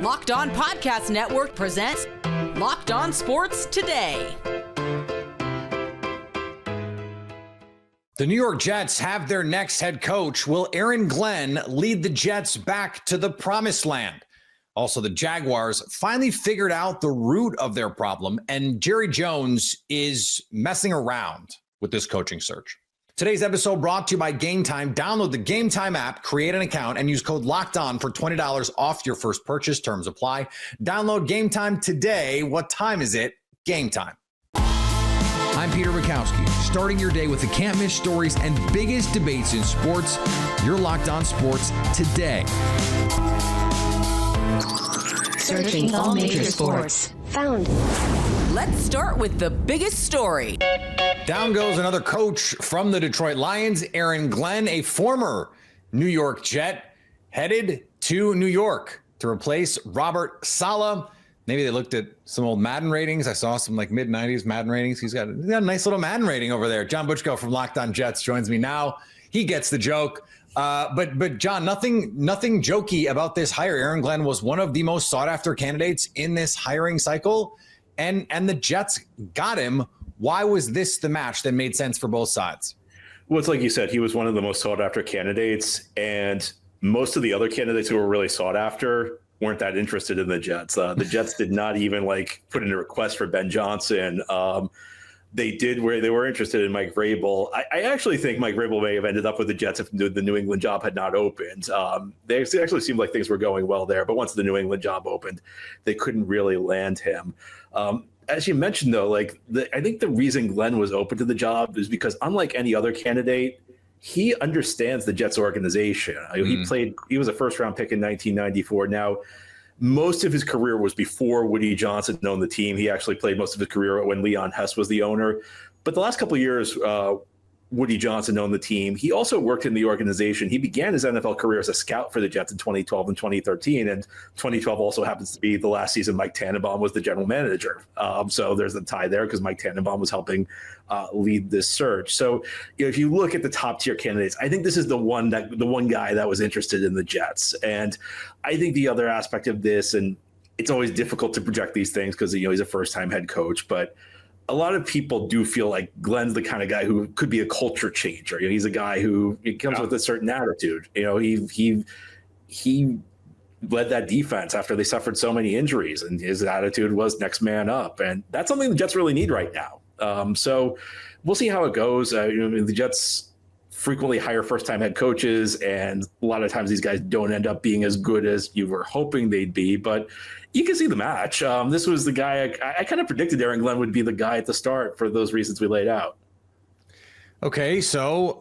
Locked On Podcast Network presents Locked On Sports Today. The New York Jets have their next head coach. Will Aaron Glenn lead the Jets back to the promised land? Also, the Jaguars finally figured out the root of their problem, and Jerry Jones is messing around with this coaching search. Today's episode brought to you by Game Time. Download the Game Time app, create an account, and use code LOCKEDON for $20 off your first purchase. Terms apply. Download Game Time today. What time is it? Game Time. I'm Peter Bukowski, starting your day with the can't-miss stories and biggest debates in sports. You're Locked On Sports Today. Searching all major sports. Found. Let's start with the biggest story. Down goes another coach from the Detroit Lions, Aaron Glenn, a former New York Jet, headed to New York to replace Robert Saleh. Maybe they looked at some old Madden ratings. I saw some like mid-90s Madden ratings. He's got a nice little Madden rating over there. John Butchko from Locked On Jets joins me now. He gets the joke. But John, nothing jokey about this hire. Aaron Glenn was one of the most sought-after candidates in this hiring cycle, and the Jets got him. Why was this the match that made sense for both sides? Well, it's like you said, he was one of the most sought-after candidates, and most of the other candidates who were really sought after weren't that interested in the Jets. The Jets did not even put in a request for Ben Johnson. They did where they were interested in Mike Vrabel. I actually think Mike Vrabel may have ended up with the Jets if the New England job had not opened. They actually seemed like things were going well there, but once the New England job opened, they couldn't really land him. As you mentioned, though, I think the reason Glenn was open to the job is because unlike any other candidate, he understands the Jets organization. He was a first-round pick in 1994. Now, most of his career was before Woody Johnson owned the team. He actually played most of his career when Leon Hess was the owner. But the last couple of years, Woody Johnson owned the team. He also worked in the organization. He began his NFL career as a scout for the Jets in 2012 and 2013. And 2012 also happens to be the last season Mike Tannenbaum was the general manager. So there's a tie there because Mike Tannenbaum was helping lead this search. So if you look at the top tier candidates, I think this is the one guy that was interested in the Jets. And I think the other aspect of this, and it's always difficult to project these things because he's a first time head coach, but a lot of people do feel like Glenn's the kind of guy who could be a culture changer. He's a guy who comes with a certain attitude. He led that defense after they suffered so many injuries, and his attitude was next man up. And that's something the Jets really need right now. So we'll see how it goes. The Jets frequently hire first-time head coaches, and a lot of times these guys don't end up being as good as you were hoping they'd be. But you can see the match. This was the guy I kind of predicted Aaron Glenn would be the guy at the start for those reasons we laid out. Okay, so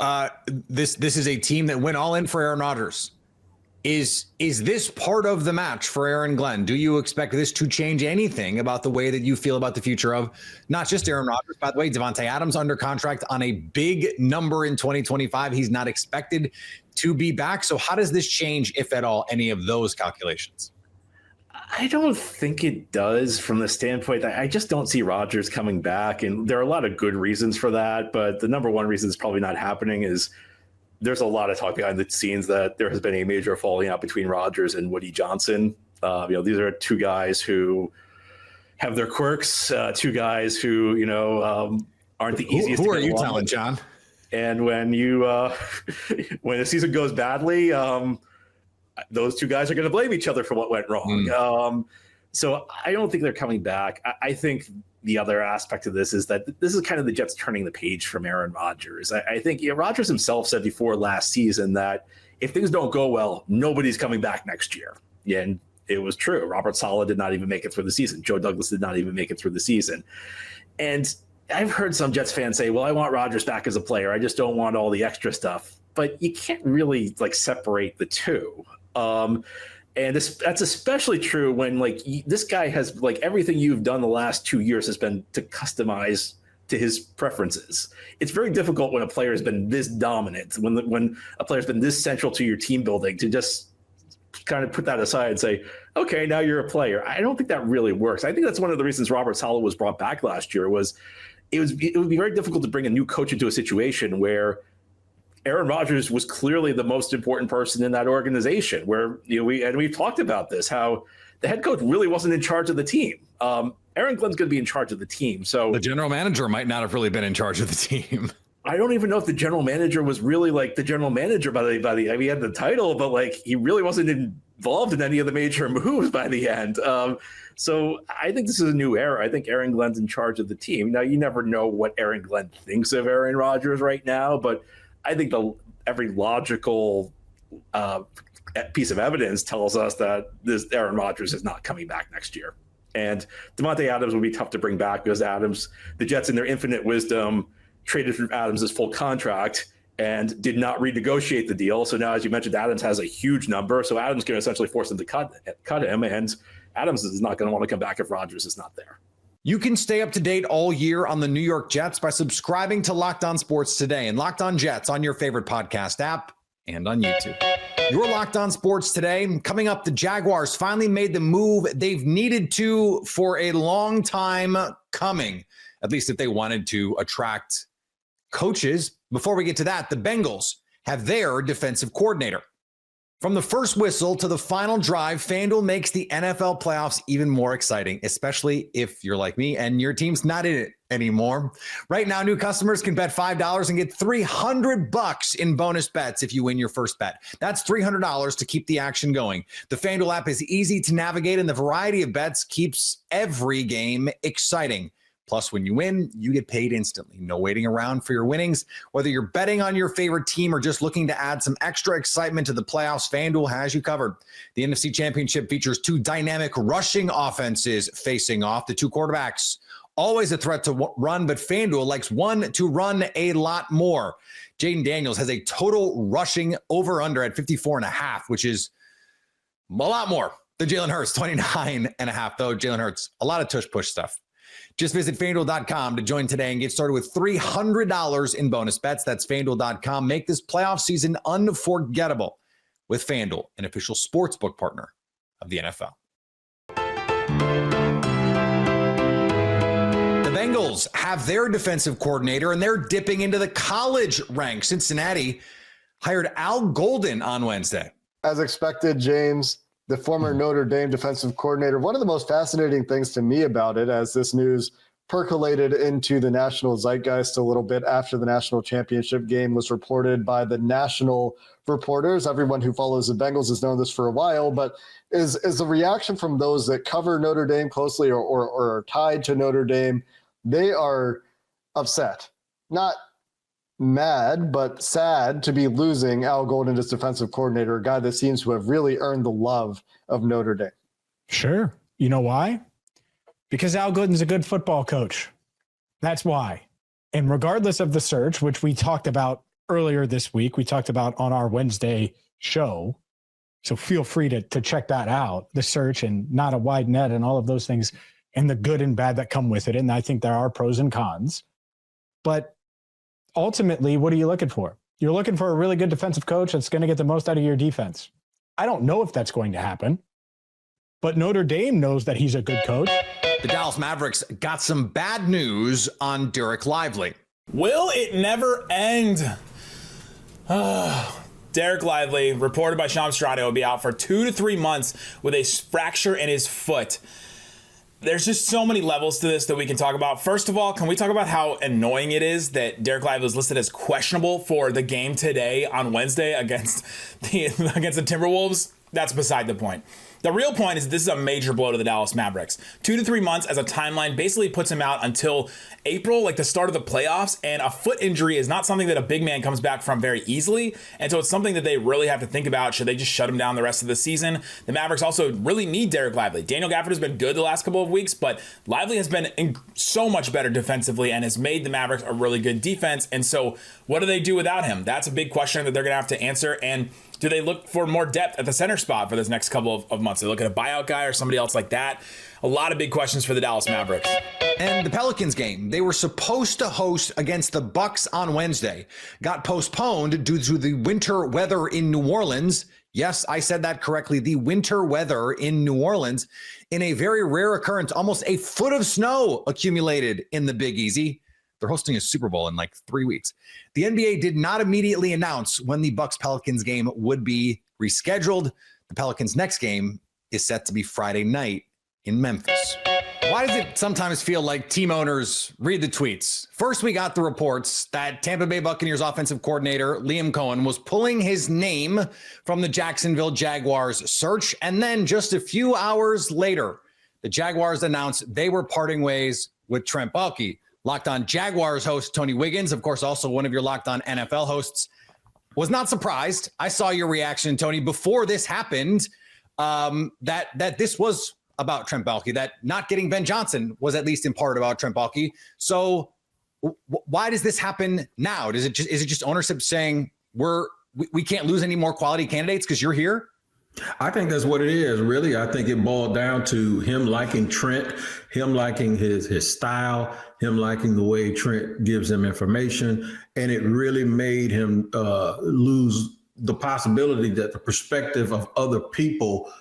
this is a team that went all in for Aaron Rodgers. Is this part of the match for Aaron Glenn? Do you expect this to change anything about the way that you feel about the future of not just Aaron Rodgers, by the way, Devontae Adams under contract on a big number in 2025. He's not expected to be back. So how does this change, if at all, any of those calculations? I don't think it does from the standpoint that I just don't see Rodgers coming back. And there are a lot of good reasons for that. But the number one reason it's probably not happening is there's a lot of talk behind the scenes that there has been a major falling out between Rodgers and Woody Johnson. These are two guys who have their quirks, two guys who, aren't the easiest. Who are you telling, John? And when when the season goes badly, those two guys are going to blame each other for what went wrong. So I don't think they're coming back. I think the other aspect of this is that this is kind of the Jets turning the page from Aaron Rodgers. I think Rodgers himself said before last season that if things don't go well, nobody's coming back next year. Yeah, and it was true. Robert Saleh did not even make it through the season. Joe Douglas did not even make it through the season. And I've heard some Jets fans say, well, I want Rodgers back as a player. I just don't want all the extra stuff. But you can't really separate the two. And that's especially true when this guy has everything you've done the last 2 years has been to customize to his preferences. It's very difficult when a player has been this dominant, when a player's been this central to your team building, to just kind of put that aside and say, okay, now you're a player. I don't think that really works. I think that's one of the reasons Robert Saleh was brought back last year was it would be very difficult to bring a new coach into a situation where Aaron Rodgers was clearly the most important person in that organization. Where we've talked about this, how the head coach really wasn't in charge of the team. Aaron Glenn's going to be in charge of the team. So the general manager might not have really been in charge of the team. I don't even know if the general manager was really like the general manager by the I mean, he had the title, but like he really wasn't involved in any of the major moves by the end. So I think this is a new era. I think Aaron Glenn's in charge of the team. Now, you never know what Aaron Glenn thinks of Aaron Rodgers right now, but I think every logical piece of evidence tells us that this Aaron Rodgers is not coming back next year. And Devontae Adams would be tough to bring back because the Jets in their infinite wisdom traded for Adams' full contract and did not renegotiate the deal. So now, as you mentioned, Adams has a huge number. So Adams can essentially force him to cut him. And Adams is not going to want to come back if Rodgers is not there. You can stay up to date all year on the New York Jets by subscribing to Locked On Sports Today and Locked On Jets on your favorite podcast app and on YouTube. Your Locked On Sports Today. Coming up, the Jaguars finally made the move they've needed to for a long time coming, at least if they wanted to attract coaches. Before we get to that, the Bengals have their defensive coordinator. From the first whistle to the final drive, FanDuel makes the NFL playoffs even more exciting, especially if you're like me and your team's not in it anymore. Right now, new customers can bet $5 and get $300 in bonus bets if you win your first bet. That's $300 to keep the action going. The FanDuel app is easy to navigate, and the variety of bets keeps every game exciting. Plus, when you win, you get paid instantly. No waiting around for your winnings. Whether you're betting on your favorite team or just looking to add some extra excitement to the playoffs, FanDuel has you covered. The NFC Championship features two dynamic rushing offenses facing off. The two quarterbacks, always a threat to run, but FanDuel likes one to run a lot more. Jaden Daniels has a total rushing over-under at 54.5, which is a lot more than Jalen Hurts, 29.5, though. Jalen Hurts, a lot of tush-push stuff. Just visit FanDuel.com to join today and get started with $300 in bonus bets. That's FanDuel.com. Make this playoff season unforgettable with FanDuel, an official sportsbook partner of the NFL. The Bengals have their defensive coordinator, and they're dipping into the college ranks. Cincinnati hired Al Golden on Wednesday. As expected, James, the former Notre Dame defensive coordinator. One of the most fascinating things to me about it, as this news percolated into the national zeitgeist a little bit after the national championship game was reported by the national reporters. Everyone who follows the Bengals has known this for a while, but is the reaction from those that cover Notre Dame closely or are tied to Notre Dame. They are upset, not mad, but sad to be losing Al Golden as defensive coordinator, a guy that seems to have really earned the love of Notre Dame. Sure. You know why? Because Al Golden's a good football coach. That's why. And regardless of the search, which we talked about earlier this week, we talked about on our Wednesday show. So feel free to check that out, the search and not a wide net and all of those things and the good and bad that come with it. And I think there are pros and cons. But ultimately, what are you looking for? You're looking for a really good defensive coach that's going to get the most out of your defense. I don't know if that's going to happen, but Notre Dame knows that he's a good coach. The Dallas Mavericks got some bad news on Derek Lively. Will it never end? Derek Lively, reported by Shams Charania, will be out for 2 to 3 months with a fracture in his foot. There's just so many levels to this that we can talk about. First of all, can we talk about how annoying it is that Derek Lively was listed as questionable for the game today on Wednesday against the Timberwolves? That's beside the point. The real point is this is a major blow to the Dallas Mavericks. 2 to 3 months as a timeline basically puts him out until April, like the start of the playoffs. And a foot injury is not something that a big man comes back from very easily. And so it's something that they really have to think about. Should they just shut him down the rest of the season? The Mavericks also really need Derek Lively. Daniel Gafford has been good the last couple of weeks, but Lively has been so much better defensively and has made the Mavericks a really good defense. And so what do they do without him? That's a big question that they're going to have to answer. And do they look for more depth at the center spot for this next couple of months? They look at a buyout guy or somebody else like that. A lot of big questions for the Dallas Mavericks. And the Pelicans game, they were supposed to host against the Bucks on Wednesday, got postponed due to the winter weather in New Orleans. Yes, I said that correctly. The winter weather in New Orleans, in a very rare occurrence, almost a foot of snow accumulated in the Big Easy. They're hosting a Super Bowl in like 3 weeks. The NBA did not immediately announce when the Bucks-Pelicans game would be rescheduled. The Pelicans' next game is set to be Friday night in Memphis. Why does it sometimes feel like team owners read the tweets? First, we got the reports that Tampa Bay Buccaneers offensive coordinator Liam Cohen was pulling his name from the Jacksonville Jaguars search. And then just a few hours later, the Jaguars announced they were parting ways with Trent Baalke. Locked On Jaguars host Tony Wiggins, of course, also one of your Locked On NFL hosts, was not surprised. I saw your reaction, Tony, before this happened, that this was about Trent Baalke, that not getting Ben Johnson was at least in part about Trent Baalke. So why does this happen now? Is it just ownership saying we can't lose any more quality candidates because you're here? I think that's what it is, really. I think it boiled down to him liking Trent, him liking his style, him liking the way Trent gives him information, and it really made him lose the possibility that the perspective of other people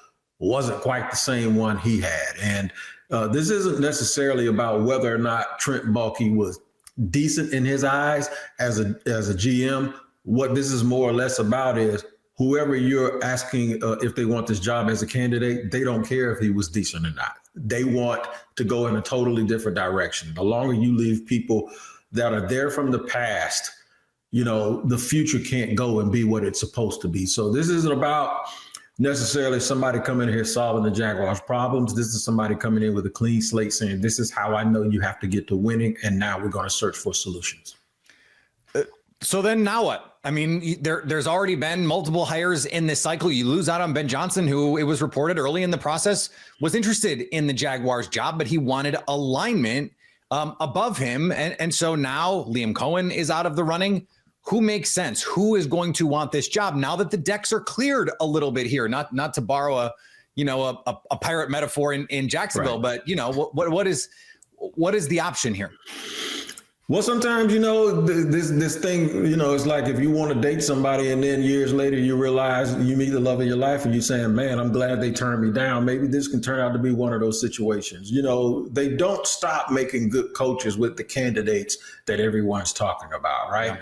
wasn't quite the same one he had. And this isn't necessarily about whether or not Trent Baalke was decent in his eyes as a GM. What this is more or less about is whoever you're asking if they want this job as a candidate, they don't care if he was decent or not. They want to go in a totally different direction. The longer you leave people that are there from the past, the future can't go and be what it's supposed to be. So this isn't about necessarily somebody coming in here solving the Jaguars' problems. This is somebody coming in with a clean slate saying, this is how I know you have to get to winning, and now we're going to search for solutions. So then now what? I mean, there's already been multiple hires in this cycle. You lose out on Ben Johnson, who it was reported early in the process was interested in the Jaguars job, but he wanted alignment above him. And so now Liam Cohen is out of the running. Who makes sense? Who is going to want this job now that the decks are cleared a little bit here? Not to borrow a pirate metaphor in Jacksonville, right. But what is the option here? Well, sometimes, this thing, it's like if you want to date somebody and then years later you realize you meet the love of your life and you're saying, man, I'm glad they turned me down. Maybe this can turn out to be one of those situations. They don't stop making good coaches with the candidates that everyone's talking about, right?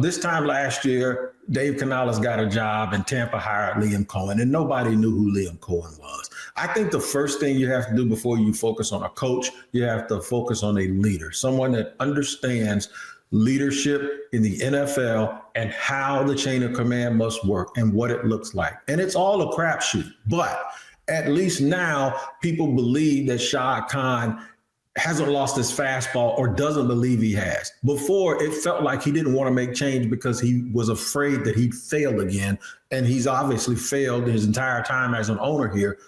This time last year, Dave Canales got a job and Tampa hired Liam Cohen, and nobody knew who Liam Cohen was. I think the first thing you have to do before you focus on a coach, you have to focus on a leader, someone that understands leadership in the NFL and how the chain of command must work and what it looks like. And it's all a crapshoot, but at least now people believe that Shad Khan hasn't lost his fastball or doesn't believe he has. Before, it felt like he didn't want to make change because he was afraid that he'd fail again. And he's obviously failed his entire time as an owner here.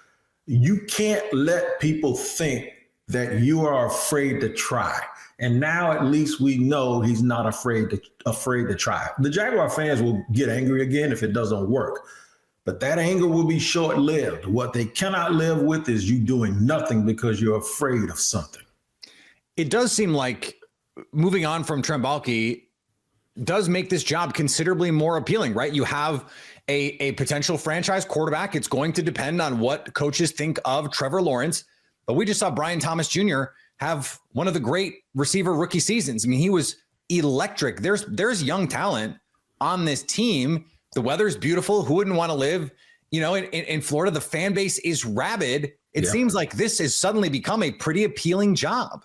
You can't let people think that you are afraid to try. And now at least we know he's not afraid to try. The Jaguar fans will get angry again if it doesn't work. But that anger will be short-lived. What they cannot live with is you doing nothing because you're afraid of something. It does seem like moving on from Trent Baalke does make this job considerably more appealing, right? You have a potential franchise quarterback. It's going to depend on what coaches think of Trevor Lawrence. But we just saw Brian Thomas Jr. have one of the great receiver rookie seasons. I mean, he was electric. There's young talent on this team. The weather's beautiful. Who wouldn't want to live, in Florida? The fan base is rabid. It seems like this has suddenly become a pretty appealing job.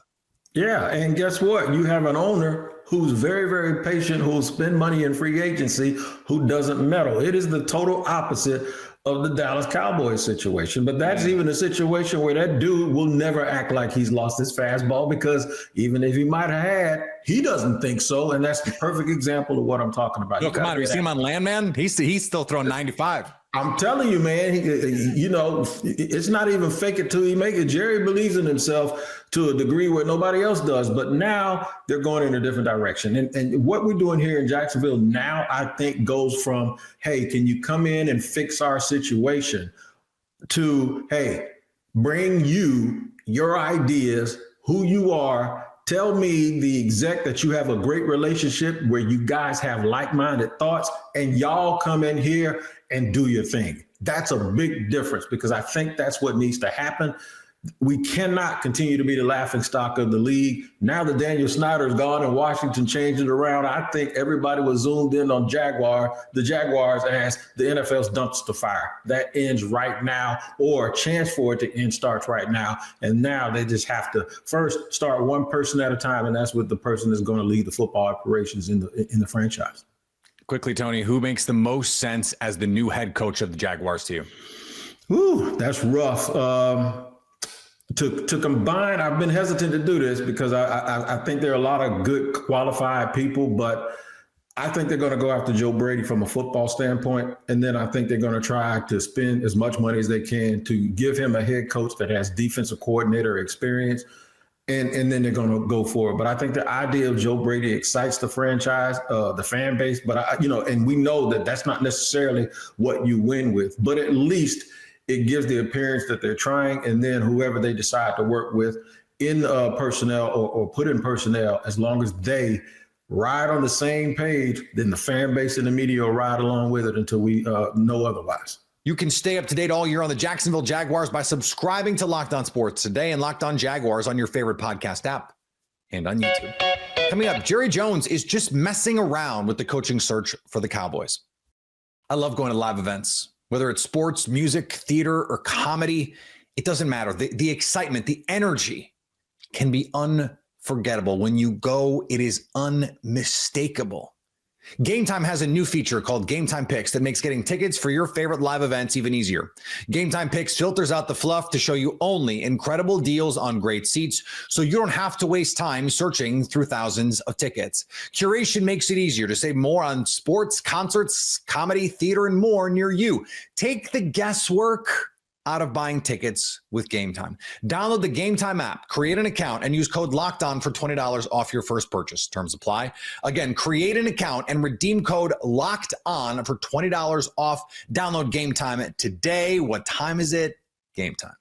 Yeah, and guess what? You have an owner who's very, very patient, who'll spend money in free agency, who doesn't meddle. It is the total opposite of the Dallas Cowboys situation. But that's even a situation where that dude will never act like he's lost his fastball, because even if he might have had, he doesn't think so. And that's the perfect example of what I'm talking about. Come on, have you seen him on Landman? He's still throwing 95. I'm telling you, man, it's not even fake it till you make it. Jerry believes in himself to a degree where nobody else does. But now they're going in a different direction. And what we're doing here in Jacksonville now, I think, goes from, hey, can you come in and fix our situation, to, hey, bring you your ideas, who you are. Tell me, the exec, that you have a great relationship where you guys have like-minded thoughts, and y'all come in here and do your thing. That's a big difference, because I think that's what needs to happen. we cannot continue to be the laughing stock of the league. Now that Daniel Snyder's gone and Washington changed it around, I think everybody was zoomed in on the Jaguars as the NFL's dumpster fire. That ends right now, or a chance for it to end starts right now. And now they just have to first start one person at a time, and that's what the person is going to lead the football operations in the franchise. Quickly, Tony, who makes the most sense as the new head coach of the Jaguars to you? Ooh, that's rough. To combine, I've been hesitant to do this because I think there are a lot of good qualified people, but I think they're going to go after Joe Brady from a football standpoint. And then I think they're going to try to spend as much money as they can to give him a head coach that has defensive coordinator experience. And then they're going to go for it. But I think the idea of Joe Brady excites the franchise, the fan base. But, and we know that that's not necessarily what you win with. But at least it gives the appearance that they're trying. And then whoever they decide to work with in personnel or put in personnel, as long as they ride on the same page, then the fan base and the media will ride along with it until we know otherwise. You can stay up to date all year on the Jacksonville Jaguars by subscribing to Locked On Sports Today and Locked On Jaguars on your favorite podcast app and on YouTube. Coming up, Jerry Jones is just messing around with the coaching search for the Cowboys. I love going to live events, whether it's sports, music, theater, or comedy. It doesn't matter. The excitement, the energy can be unforgettable. When you go, it is unmistakable. Game Time has a new feature called Game Time Picks that makes getting tickets for your favorite live events even easier. Game Time Picks filters out the fluff to show you only incredible deals on great seats, so you don't have to waste time searching through thousands of tickets. Curation makes it easier to save more on sports, concerts, comedy, theater, and more near you. Take the guesswork out of buying tickets with Game Time. Download the Game Time app, create an account, and use code LOCKEDON for $20 off your first purchase. Terms apply. Again, create an account and redeem code LOCKEDON for $20 off. Download Game Time today. What time is it? Game Time.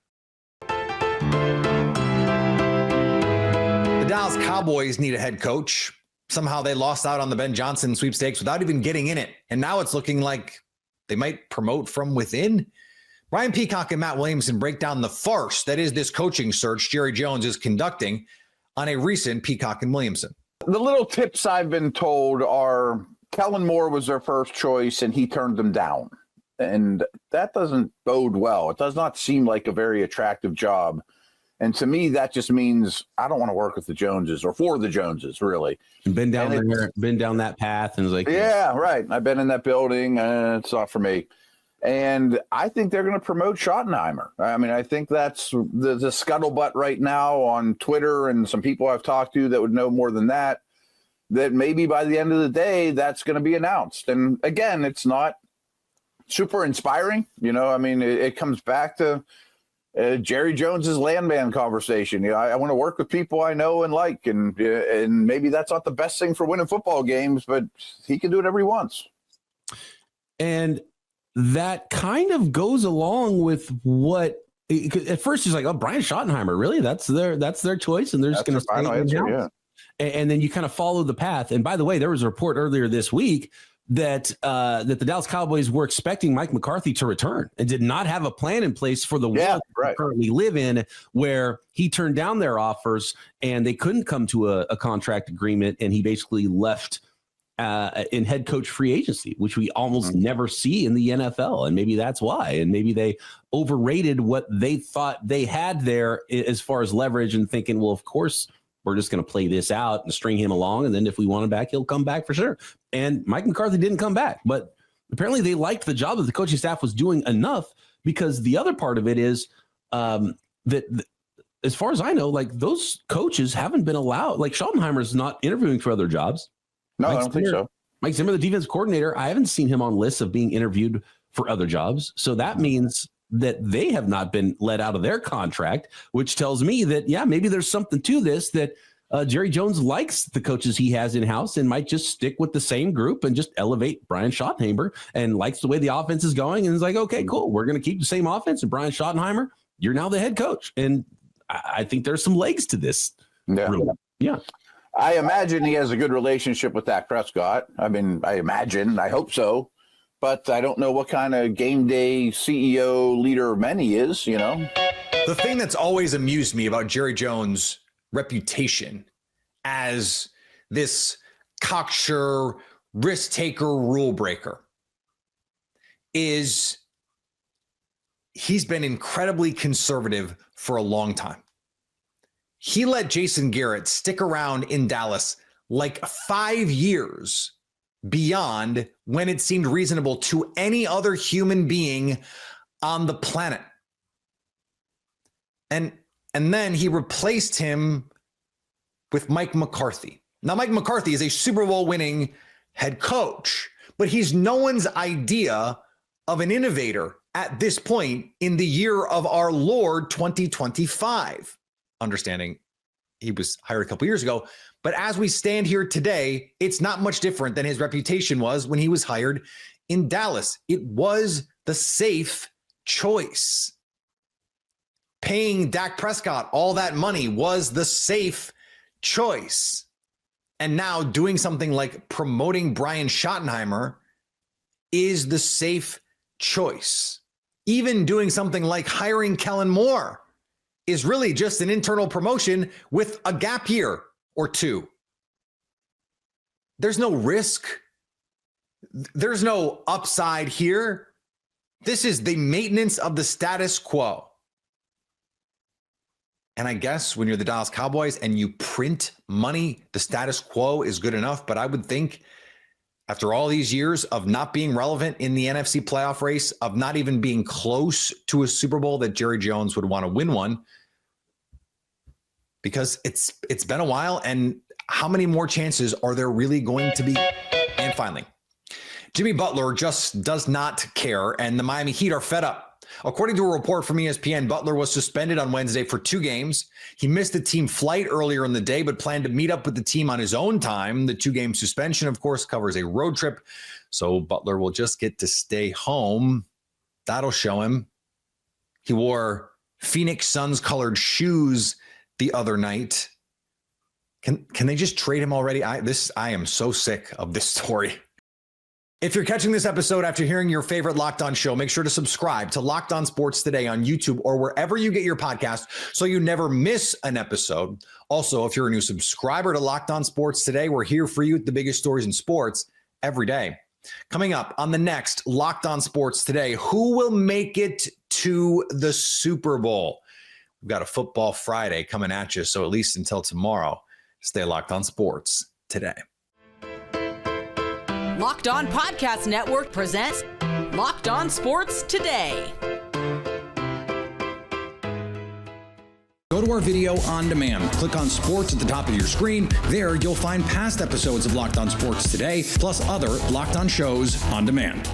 The Dallas Cowboys need a head coach. Somehow they lost out on the Ben Johnson sweepstakes without even getting in it. And now it's looking like they might promote from within. Ryan Peacock and Matt Williamson break down the farce that is this coaching search Jerry Jones is conducting on a recent Peacock and Williamson. The little tips I've been told are Kellen Moore was their first choice and he turned them down. And that doesn't bode well. It does not seem like a very attractive job. And to me, that just means I don't want to work with the Joneses or for the Joneses, really. Been down there, been down that path. And it's like, yeah, right. I've been in that building. It's not for me. And I think they're going to promote Schottenheimer. I mean, I think that's the scuttlebutt right now on Twitter, and some people I've talked to that would know more than that maybe by the end of the day, that's going to be announced. And again, it's not super inspiring. I mean, it comes back to Jerry Jones's landman conversation. I want to work with people I know and like, and maybe that's not the best thing for winning football games, but he can do whatever he wants. And that kind of goes along with what at first he's like, oh, Brian Schottenheimer, really? That's their choice, and they're just going to final answer, yeah. And then you kind of follow the path. And by the way, there was a report earlier this week that the Dallas Cowboys were expecting Mike McCarthy to return and did not have a plan in place for the world they currently live in, where he turned down their offers and they couldn't come to a contract agreement, and he basically left in head coach free agency, which we almost never see in the NFL. And maybe that's why. And maybe they overrated what they thought they had there as far as leverage, and thinking, well, of course, we're just going to play this out and string him along. And then if we want him back, he'll come back for sure. And Mike McCarthy didn't come back. But apparently they liked the job that the coaching staff was doing enough, because the other part of it is that as far as I know, like, those coaches haven't been allowed. Like, Schottenheimer's not interviewing for other jobs. No, I don't think so. Mike Zimmer, the defense coordinator, I haven't seen him on lists of being interviewed for other jobs. So that means that they have not been let out of their contract, which tells me that, yeah, maybe there's something to this, that Jerry Jones likes the coaches he has in-house and might just stick with the same group and just elevate Brian Schottenheimer, and likes the way the offense is going. And is like, okay, cool, we're going to keep the same offense. And Brian Schottenheimer, you're now the head coach. And I think there's some legs to this. Yeah. I imagine he has a good relationship with Dak Prescott. I mean, I hope so, but I don't know what kind of game day CEO leader of men he is, The thing that's always amused me about Jerry Jones' reputation as this cocksure, risk taker, rule breaker is he's been incredibly conservative for a long time. He let Jason Garrett stick around in Dallas like 5 years beyond when it seemed reasonable to any other human being on the planet. And then he replaced him with Mike McCarthy. Now, Mike McCarthy is a Super Bowl winning head coach, but he's no one's idea of an innovator at this point in the year of our Lord 2025. Understanding he was hired a couple years ago, but as we stand here today, it's not much different than his reputation was when he was hired in Dallas. It was the safe choice. Paying Dak Prescott all that money was the safe choice. And now doing something like promoting Brian Schottenheimer is the safe choice. Even doing something like hiring Kellen Moore is really just an internal promotion with a gap year or two. There's no risk. There's no upside here. This is the maintenance of the status quo. And I guess when you're the Dallas Cowboys and you print money, the status quo is good enough. But I would think after all these years of not being relevant in the NFC playoff race, of not even being close to a Super Bowl, that Jerry Jones would want to win one, because it's been a while. And how many more chances are there really going to be? And finally, Jimmy Butler just does not care, and the Miami Heat are fed up. According to a report from ESPN, Butler was suspended on Wednesday for 2 games. He missed a team flight earlier in the day, but planned to meet up with the team on his own time. The 2-game suspension, of course, covers a road trip, so Butler will just get to stay home. That'll show him. He wore Phoenix Suns colored shoes the other night. Can they just trade him already? I am so sick of this story. If you're catching this episode after hearing your favorite Locked On show, make sure to subscribe to Locked On Sports Today on YouTube or wherever you get your podcast so you never miss an episode. Also, if you're a new subscriber to Locked On Sports Today, we're here for you with the biggest stories in sports every day. Coming up on the next Locked On Sports Today, who will make it to the Super Bowl? We've got a Football Friday coming at you, so at least until tomorrow, stay locked on sports today. Locked On Podcast Network presents Locked On Sports Today. Go to our video on demand. Click on sports at the top of your screen. There, you'll find past episodes of Locked On Sports Today, plus other Locked On shows on demand.